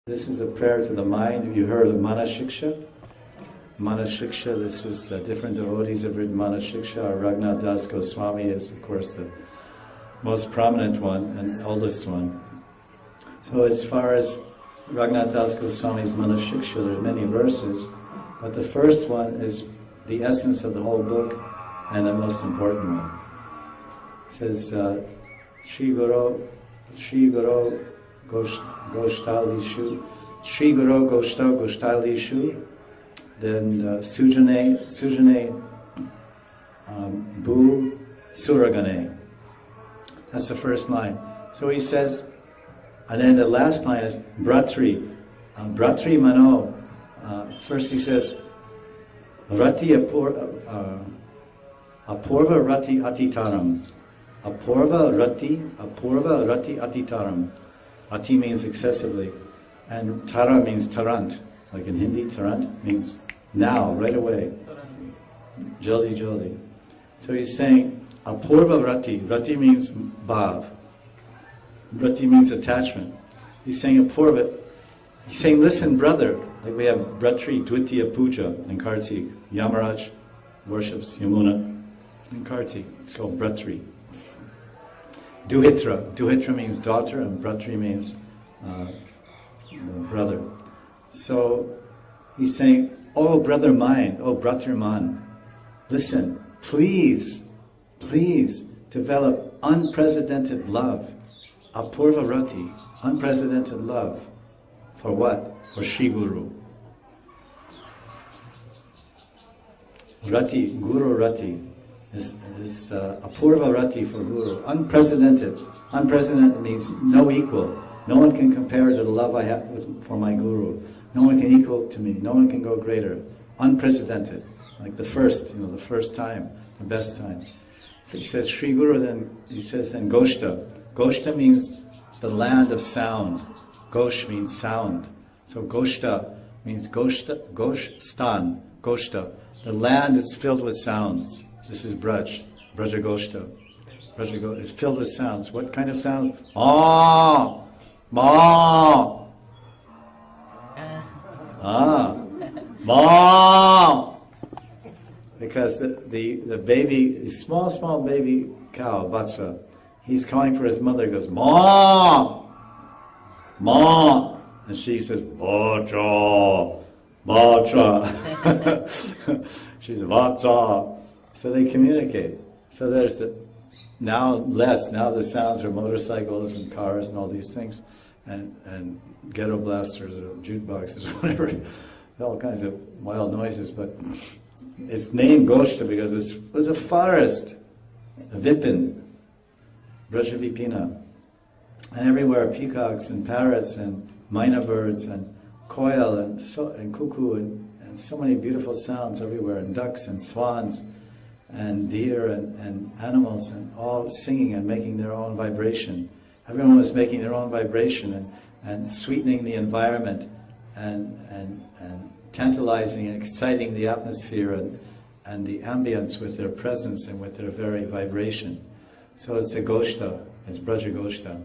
This is a prayer to the mind. Have you heard of Manashiksha? Manashiksha, this is different devotees have written Manashiksha. Our Raghunath Goswami is, of course, the most prominent one and oldest one. So as far as Raghunath Goswami's Manashiksha, there are many verses, but the first one is the essence of the whole book and the most important one. It says, Shri Guru Goshtalishu, Shri Guru Goshtalishu, then Sujane Bu Suragane. That's the first line. So he says, and then the last line is Bratri. Bratri Mano. First he says, Rati Apurva Rati Atitaram. Apurva Rati Atitaram. Ati means excessively, and Tara means tarant. Like in Hindi, tarant means now, right away. Jaldi, jaldi. So he's saying, Apurva Rati. Rati means bhav. Rati means attachment. He's saying Apurva. He's saying, listen, brother. Like we have Bratri, Dvitiya Puja in Kartik. Yamaraj worships Yamuna in Kartik. It's called Bratri. Duhitra. Duhitra means daughter, and Bratri means brother. So he's saying, oh brother mine, oh brother man, listen, please develop unprecedented love, apurva rati, unprecedented love. For what? For Shri Guru. Rati, Guru Rati. Is apurva rati for Guru, unprecedented. Unprecedented means no equal. No one can compare to the love I have for my Guru. No one can equal to me. No one can go greater. Unprecedented, like the first, the first time, the best time. If he says Shri Guru, then he says then Goshta. Goshta means the land of sound. Gosh means sound. So Goshta means Goshta, Goshstan, Goshta. The land is filled with sounds. This is Braj, Brajagoshta. Brajagoshta is filled with sounds. What kind of sounds? Ah, ma, ma. Because the baby, the small baby cow, Vatsa, he's calling for his mother. He goes ma, ma, and she says Bacha, Bacha. She's Vatsa. So they communicate. So there's now the sounds are motorcycles and cars and all these things, and ghetto blasters or jukeboxes, whatever, all kinds of wild noises. But it's named Goshta because it was a forest, a vipin, Brajavipina, and everywhere peacocks and parrots and myna birds and koil and cuckoo and so many beautiful sounds everywhere, and ducks and swans and deer and animals, and all singing and making their own vibration. Everyone was making their own vibration and sweetening the environment and tantalizing and exciting the atmosphere and the ambience with their presence and with their very vibration. So it's the Goshta, it's Braja Goshta.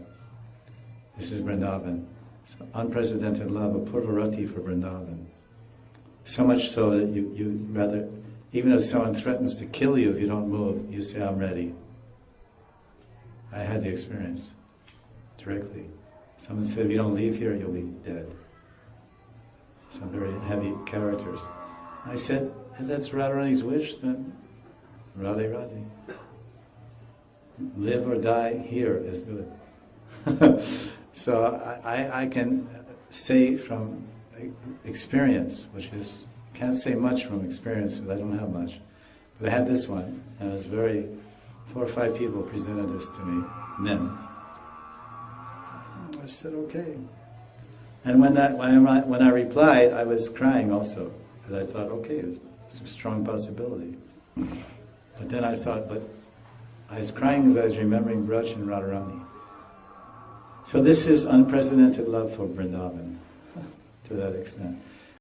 This is Vrindavan. So unprecedented love, apurva rati for Vrindavan. So much so that you rather, even if someone threatens to kill you if you don't move, you say, I'm ready. I had the experience directly. Someone said, if you don't leave here, you'll be dead. Some very heavy characters. I said, if that's Radharani's wish, then Radhe Radhe. Live or die here is good. So I can say from experience, which is, can't say much from experience because I don't have much. But I had this one, and it was 4 or 5 people presented this to me, men. I said, okay. And when I replied, I was crying also, because I thought, okay, it's a strong possibility. But then I thought, but I was crying because I was remembering Braj and Radharani. So this is unprecedented love for Vrindavan, to that extent.